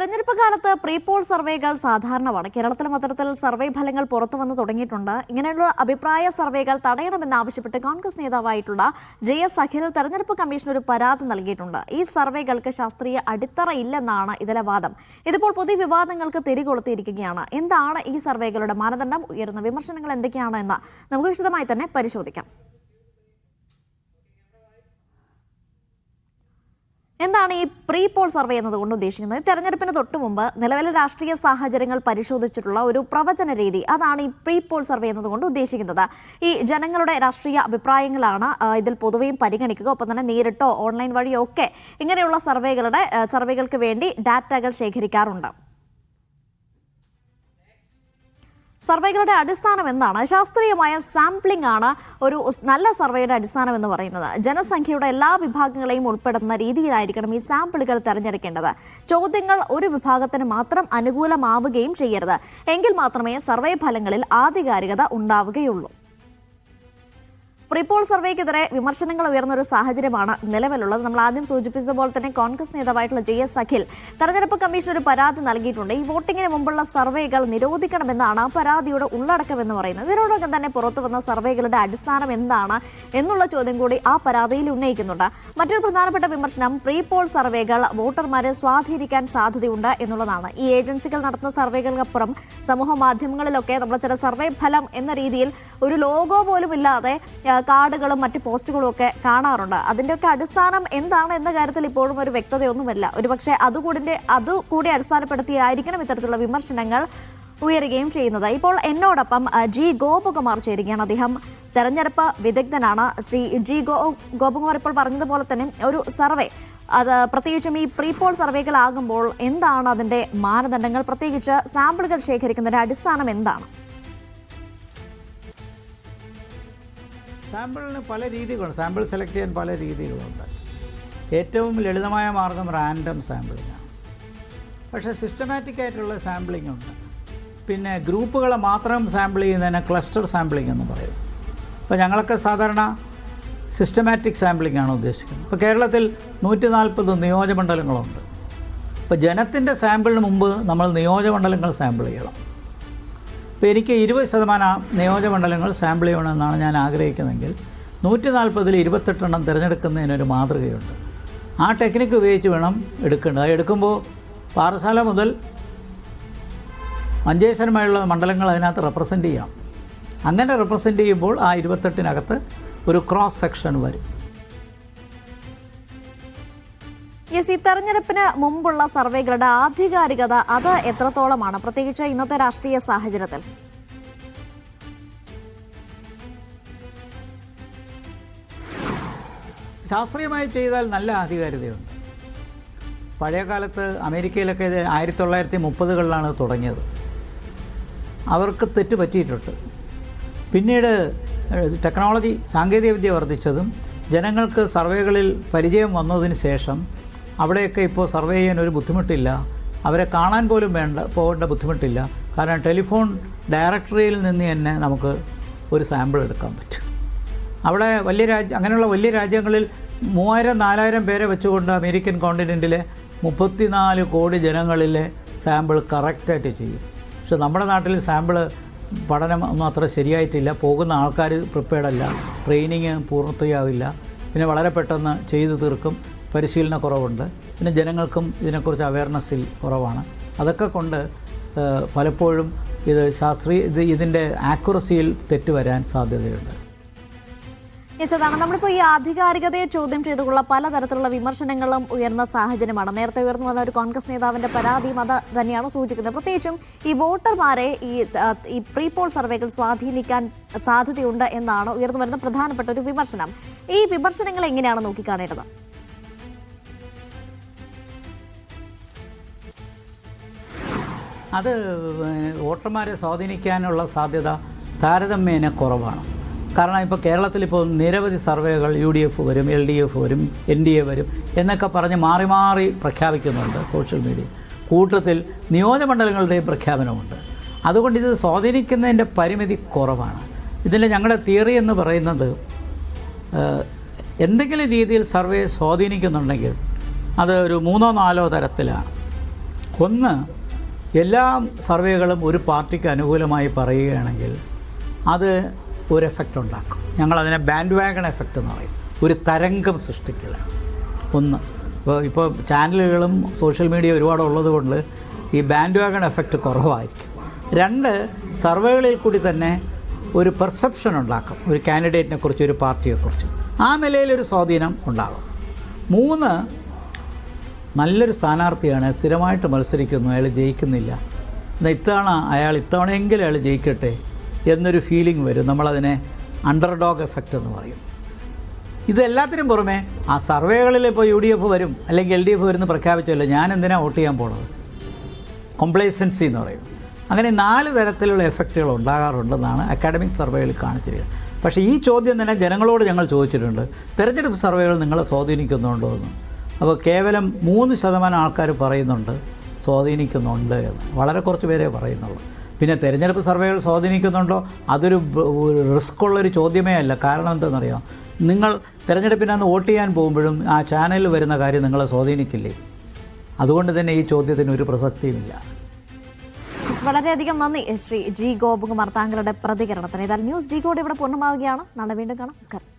തെരഞ്ഞെടുപ്പ് കാലത്ത് pre poll സർവേകൾ സാധാരണമാണ്. കേരളത്തിലും അത്തരത്തിൽ സർവേ ഫലങ്ങൾ പുറത്തു വന്നു തുടങ്ങിയിട്ടുണ്ട്. ഇങ്ങനെയുള്ള അഭിപ്രായ സർവേകൾ തടയണമെന്നാവശ്യപ്പെട്ട് കോൺഗ്രസ് നേതാവായിട്ടുള്ള JS അഖിൽ തെരഞ്ഞെടുപ്പ് കമ്മീഷന് ഒരു പരാതി നൽകിയിട്ടുണ്ട്. ഈ സർവേകൾക്ക് ശാസ്ത്രീയ അടിത്തറ ഇല്ലെന്നാണ് ഇതിലെ വാദം. ഇതിപ്പോൾ പുതിയ വിവാദങ്ങൾക്ക് തിരികൊളുത്തിയിരിക്കുകയാണ്. എന്താണ് ഈ സർവേകളുടെ മാനദണ്ഡം? ഉയർന്ന വിമർശനങ്ങൾ എന്തൊക്കെയാണ് എന്ന് നമുക്ക് വിശദമായി തന്നെ പരിശോധിക്കാം. എന്താണ് ഈ പ്രീ പോൾ സർവേ എന്നതുകൊണ്ട് ഉദ്ദേശിക്കുന്നത്? തെരഞ്ഞെടുപ്പിന് തൊട്ടു മുമ്പ് നിലവിലെ രാഷ്ട്രീയ സാഹചര്യങ്ങൾ പരിശോധിച്ചിട്ടുള്ള ഒരു പ്രവചന രീതി, അതാണ് ഈ പ്രീ പോൾ സർവേ എന്നതുകൊണ്ട് ഉദ്ദേശിക്കുന്നത്. ഈ ജനങ്ങളുടെ രാഷ്ട്രീയ അഭിപ്രായങ്ങളാണ് ഇതിൽ പൊതുവെയും പരിഗണിക്കുക. ഒപ്പം തന്നെ നേരിട്ടോ ഓൺലൈൻ വഴിയോ ഒക്കെ ഇങ്ങനെയുള്ള സർവേകൾക്ക് വേണ്ടി ഡാറ്റകൾ ശേഖരിക്കാറുണ്ട്. സർവേകളുടെ അടിസ്ഥാനം എന്താണ്? ശാസ്ത്രീയമായ സാമ്പിളിംഗ് ആണ് ഒരു നല്ല സർവേയുടെ അടിസ്ഥാനം എന്ന് പറയുന്നത്. ജനസംഖ്യയുടെ എല്ലാ വിഭാഗങ്ങളെയും ഉൾപ്പെടുന്ന രീതിയിലായിരിക്കണം ഈ സാമ്പിളുകൾ തിരഞ്ഞെടുക്കേണ്ടത്. ചോദ്യങ്ങൾ ഒരു വിഭാഗത്തിന് മാത്രം അനുകൂലമാവുകയും ചെയ്യരുത്. എങ്കിൽ മാത്രമേ സർവേ ഫലങ്ങളിൽ ആധികാരികത ഉണ്ടാവുകയുള്ളൂ. പ്രീപോൾ സർവേക്കെതിരെ വിമർശനങ്ങൾ ഉയർന്നൊരു സാഹചര്യമാണ് നിലവിലുള്ളത്. നമ്മൾ ആദ്യം സൂചിപ്പിച്ചതുപോലെ തന്നെ കോൺഗ്രസ് നേതാവായിട്ടുള്ള JS അഖിൽ തെരഞ്ഞെടുപ്പ് കമ്മീഷൻ ഒരു പരാതി നൽകിയിട്ടുണ്ട്. ഈ വോട്ടിങ്ങിന് മുമ്പുള്ള സർവേകൾ നിരോധിക്കണമെന്നാണ് പരാതിയുടെ ഉള്ളടക്കം എന്ന് പറയുന്നത്. ഇതിനോടൊപ്പം തന്നെ പുറത്തു വന്ന സർവേകളുടെ അടിസ്ഥാനം എന്താണ് എന്നുള്ള ചോദ്യം കൂടി ആ പരാതിയിൽ ഉന്നയിക്കുന്നുണ്ട്. മറ്റൊരു പ്രധാനപ്പെട്ട വിമർശനം പ്രീപോൾ സർവേകൾ വോട്ടർമാരെ സ്വാധീനിക്കാൻ സാധ്യതയുണ്ട് എന്നുള്ളതാണ്. ഈ ഏജൻസികൾ നടത്തുന്ന സർവേകൾക്കപ്പുറം സമൂഹ മാധ്യമങ്ങളിലൊക്കെ നമ്മൾ ചില സർവേ ഫലം എന്ന രീതിയിൽ ഒരു ലോഗോ പോലും ഇല്ലാതെ കാർഡുകളും മറ്റ് പോസ്റ്റുകളും ഒക്കെ കാണാറുണ്ട്. അതിൻ്റെയൊക്കെ അടിസ്ഥാനം എന്താണ് എന്ന കാര്യത്തിൽ ഇപ്പോഴും ഒരു വ്യക്തതയൊന്നുമില്ല. ഒരുപക്ഷെ അതുകൂടി അടിസ്ഥാനപ്പെടുത്തിയായിരിക്കണം ഇത്തരത്തിലുള്ള വിമർശനങ്ങൾ ഉയരുകയും ചെയ്യുന്നത്. ഇപ്പോൾ എന്നോടൊപ്പം G ഗോപകുമാർ ചേരുകയാണ്. അദ്ദേഹം തെരഞ്ഞെടുപ്പ് വിദഗ്ധനാണ്. ശ്രീ G ഗോപകുമാർ ഇപ്പോൾ പറഞ്ഞതുപോലെ തന്നെ ഒരു സർവേ, അത് പ്രത്യേകിച്ചും ഈ പ്രീ പോൾ സർവേകളാകുമ്പോൾ എന്താണ് അതിൻ്റെ മാനദണ്ഡങ്ങൾ? പ്രത്യേകിച്ച് സാമ്പിളുകൾ ശേഖരിക്കുന്നതിൻ്റെ അടിസ്ഥാനം എന്താണ്? സാമ്പിളിന് പല രീതികളുണ്ട്. സാമ്പിൾ സെലക്ട് ചെയ്യാൻ പല രീതികളുണ്ട്. ഏറ്റവും ലളിതമായ മാർഗം റാൻഡം സാമ്പിളിങ്ങാണ്. പക്ഷേ സിസ്റ്റമാറ്റിക് ആയിട്ടുള്ള സാമ്പിളിംഗ് ഉണ്ട്. പിന്നെ ഗ്രൂപ്പുകളെ മാത്രം സാമ്പിൾ ചെയ്യുന്നതിന് ക്ലസ്റ്റർ സാമ്പിളിംഗ് എന്ന് പറയും. അപ്പോൾ ഞങ്ങളൊക്കെ സാധാരണ സിസ്റ്റമാറ്റിക് സാമ്പിളിംഗ് ആണ് ഉദ്ദേശിക്കുന്നത്. ഇപ്പോൾ കേരളത്തിൽ 140 നിയോജകമണ്ഡലങ്ങളുണ്ട്. അപ്പോൾ ജനത്തിൻ്റെ സാമ്പിളിന് മുമ്പ് നമ്മൾ നിയോജകമണ്ഡലങ്ങൾ സാമ്പിൾ ചെയ്യണം. ഇപ്പോൾ എനിക്ക് 20% നിയോജകമണ്ഡലങ്ങൾ സാമ്പിൾ ചെയ്യണമെന്നാണ് ഞാൻ ആഗ്രഹിക്കുന്നതെങ്കിൽ 140-ൽ 28 തിരഞ്ഞെടുക്കുന്നതിനൊരു മാതൃകയുണ്ട്. ആ ടെക്നിക്ക് ഉപയോഗിച്ച് വേണം എടുക്കേണ്ടത്. എടുക്കുമ്പോൾ പാറശാല മുതൽ മഞ്ചേശ്വരം വരെയുള്ള മണ്ഡലങ്ങൾ അതിനകത്ത് റെപ്രസെൻ്റ് ചെയ്യണം. അങ്ങനെ റെപ്രസെൻ്റ് ചെയ്യുമ്പോൾ ആ 28-നകത്ത് ഒരു ക്രോസ് സെക്ഷൻ വരും. ഈ തെരഞ്ഞെടുപ്പിന് മുമ്പുള്ള സർവേകളുടെ ആധികാരികത അത് എത്രത്തോളമാണ്, പ്രത്യേകിച്ച് ഇന്നത്തെ രാഷ്ട്രീയ സാഹചര്യത്തിൽ? ശാസ്ത്രീയമായി ചെയ്താൽ നല്ല ആധികാരികതയുണ്ട്. പഴയ കാലത്ത് അമേരിക്കയിലൊക്കെ ഇത് 1930-കളിലാണ് തുടങ്ങിയത്. അവർക്ക് തെറ്റ് പറ്റിയിട്ടുണ്ട്. പിന്നീട് ടെക്നോളജി സാങ്കേതികവിദ്യ വർദ്ധിച്ചതും ജനങ്ങൾക്ക് സർവേകളിൽ പരിചയം വന്നതിന് ശേഷം അവിടെയൊക്കെ ഇപ്പോൾ സർവേ ചെയ്യാൻ ഒരു ബുദ്ധിമുട്ടില്ല. അവരെ കാണാൻ പോലും പോകേണ്ട ബുദ്ധിമുട്ടില്ല. കാരണം ടെലിഫോൺ ഡയറക്ടറിയിൽ നിന്ന് തന്നെ നമുക്ക് ഒരു സാമ്പിൾ എടുക്കാൻ പറ്റും. അവിടെ അങ്ങനെയുള്ള വലിയ രാജ്യങ്ങളിൽ 3000-4000 പേരെ വെച്ചുകൊണ്ട് അമേരിക്കൻ കോണ്ടിനെൻറ്റിലെ 34 കോടി ജനങ്ങളിലെ സാമ്പിൾ കറക്റ്റായിട്ട് ചെയ്യും. പക്ഷെ നമ്മുടെ നാട്ടിൽ സാമ്പിൾ പഠനം ഒന്നും അത്ര ശരിയായിട്ടില്ല. പോകുന്ന ആൾക്കാർ പ്രിപ്പയർഡല്ല, ട്രെയിനിങ് പൂർത്തിയാവില്ല. പിന്നെ വളരെ പെട്ടെന്ന് ചെയ്തു തീർക്കും. പരിശീലനക്കുറവുണ്ട്. പിന്നെ ജനങ്ങൾക്കും ഇതിനെക്കുറിച്ച് അവയർനെസ്സിൽ കുറവാണ്. അതൊക്കെ കൊണ്ട് പലപ്പോഴും ഇതിൻ്റെ ആക്യുറസിയിൽ തെറ്റ് വരാൻ സാധ്യതയുണ്ട്. അതാണ് നമ്മളിപ്പോൾ ഈ ആധികാരികതയെ ചോദ്യം ചെയ്തുള്ള പലതരത്തിലുള്ള വിമർശനങ്ങളും ഉയർന്ന സാഹചര്യമാണ്. നേരത്തെ ഉയർന്നു വന്ന ഒരു കോൺഗ്രസ് നേതാവിൻ്റെ പരാതിയും അത് തന്നെയാണ് സൂചിക്കുന്നത്. പ്രത്യേകിച്ചും ഈ വോട്ടർമാരെ ഈ പ്രീ പോൾ സർവേകൾ സ്വാധീനിക്കാൻ സാധ്യതയുണ്ട് എന്നാണ് ഉയർന്നു വരുന്ന പ്രധാനപ്പെട്ട ഒരു വിമർശനം. ഈ വിമർശനങ്ങൾ എങ്ങനെയാണ് നോക്കിക്കാണേണ്ടത്? അത് വോട്ടർമാരെ സ്വാധീനിക്കാനുള്ള സാധ്യത താരതമ്യേന കുറവാണ്. കാരണം ഇപ്പോൾ കേരളത്തിലിപ്പോൾ നിരവധി സർവേകൾ UDF വരും, LDF വരും, NDA വരും എന്നൊക്കെ പറഞ്ഞ് മാറി മാറി പ്രഖ്യാപിക്കുന്നുണ്ട് സോഷ്യൽ മീഡിയ. കൂട്ടത്തിൽ നിയോജകമണ്ഡലങ്ങളുടെയും പ്രഖ്യാപനമുണ്ട്. അതുകൊണ്ട് ഇത് സ്വാധീനിക്കുന്നതിൻ്റെ പരിമിതി കുറവാണ്. ഇതിൽ ഞങ്ങളുടെ തിയറി എന്ന് പറയുന്നത് എന്തെങ്കിലും രീതിയിൽ സർവേ സ്വാധീനിക്കുന്നുണ്ടെങ്കിൽ അത് ഒരു 3-4 തരത്തിലാണ്. ഒന്ന്, എല്ലാ സർവേകളും ഒരു പാർട്ടിക്ക് അനുകൂലമായി പറയുകയാണെങ്കിൽ അത് ഒരു എഫക്റ്റ് ഉണ്ടാക്കും. ഞങ്ങളതിനെ ബാൻഡ് വാഗൺ എഫക്റ്റ് എന്ന് പറയും. ഒരു തരംഗം സൃഷ്ടിക്കലാണ് ഒന്ന്. ഇപ്പോൾ ചാനലുകളും സോഷ്യൽ മീഡിയ ഒരുപാടുള്ളത് കൊണ്ട് ഈ ബാൻഡ് വാഗൺ എഫക്റ്റ് കുറവായിരിക്കും. രണ്ട്, സർവേകളിൽ കൂടി തന്നെ ഒരു പെർസെപ്ഷൻ ഉണ്ടാക്കും ഒരു കാൻഡിഡേറ്റിനെ കുറിച്ച്, ഒരു പാർട്ടിയെക്കുറിച്ച്. ആ നിലയിലൊരു സ്വാധീനം ഉണ്ടാകും. മൂന്ന്, നല്ലൊരു സ്ഥാനാർത്ഥിയാണ്, സ്ഥിരമായിട്ട് മത്സരിക്കുന്നു, അയാൾ ജയിക്കുന്നില്ല, എന്നാൽ ഇത്തവണയെങ്കിലും അയാൾ ജയിക്കട്ടെ എന്നൊരു ഫീലിംഗ് വരും. നമ്മളതിനെ അണ്ടർഡോഗ് എഫക്റ്റ് എന്ന് പറയും. ഇതെല്ലാത്തിനും പുറമെ ആ സർവേകളിൽ ഇപ്പോൾ UDF വരും അല്ലെങ്കിൽ LDF വരുമെന്ന് പ്രഖ്യാപിച്ചല്ലോ, ഞാൻ എന്തിനാണ് വോട്ട് ചെയ്യാൻ പോണത്, കോംപ്ലേസൻസി എന്ന് പറയും. അങ്ങനെ 4 തരത്തിലുള്ള എഫക്റ്റുകൾ ഉണ്ടാകാറുണ്ടെന്നാണ് അക്കാഡമിക് സർവേകളിൽ കാണിച്ചിരിക്കുന്നത്. പക്ഷേ ഈ ചോദ്യം തന്നെ ജനങ്ങളോട് ഞങ്ങൾ ചോദിച്ചിട്ടുണ്ട്, തെരഞ്ഞെടുപ്പ് സർവേകൾ നിങ്ങളെ സ്വാധീനിക്കുന്നുണ്ടോ എന്ന്. അപ്പോൾ കേവലം 3% ആൾക്കാർ പറയുന്നുണ്ട് സ്വാധീനിക്കുന്നുണ്ട് എന്ന്. വളരെ കുറച്ച് പേരേ പറയുന്നുള്ളൂ. പിന്നെ തിരഞ്ഞെടുപ്പ് സർവേകൾ സ്വാധീനിക്കുന്നുണ്ടോ, അതൊരു റിസ്ക് ഉള്ളൊരു ചോദ്യമേ അല്ല. കാരണം എന്താണെന്നറിയാം, നിങ്ങൾ തിരഞ്ഞെടുപ്പിനന്ന് വോട്ട് ചെയ്യാൻ പോകുമ്പോഴും ആ ചാനലിൽ വരുന്ന കാര്യം നിങ്ങളെ സ്വാധീനിക്കില്ലേ? അതുകൊണ്ട് തന്നെ ഈ ചോദ്യത്തിന് ഒരു പ്രസക്തിയുമില്ല. വളരെയധികം നന്ദി ശ്രീ ജി ഗോപകുമാർ താങ്കളുടെ പ്രതികരണത്തിന്. ഏതായാലും ന്യൂസ് ഡീകോഡ് ഇവിടെ പൂർണ്ണമാവുകയാണ്. നാളെ വീണ്ടും കാണാം. നമസ്കാരം.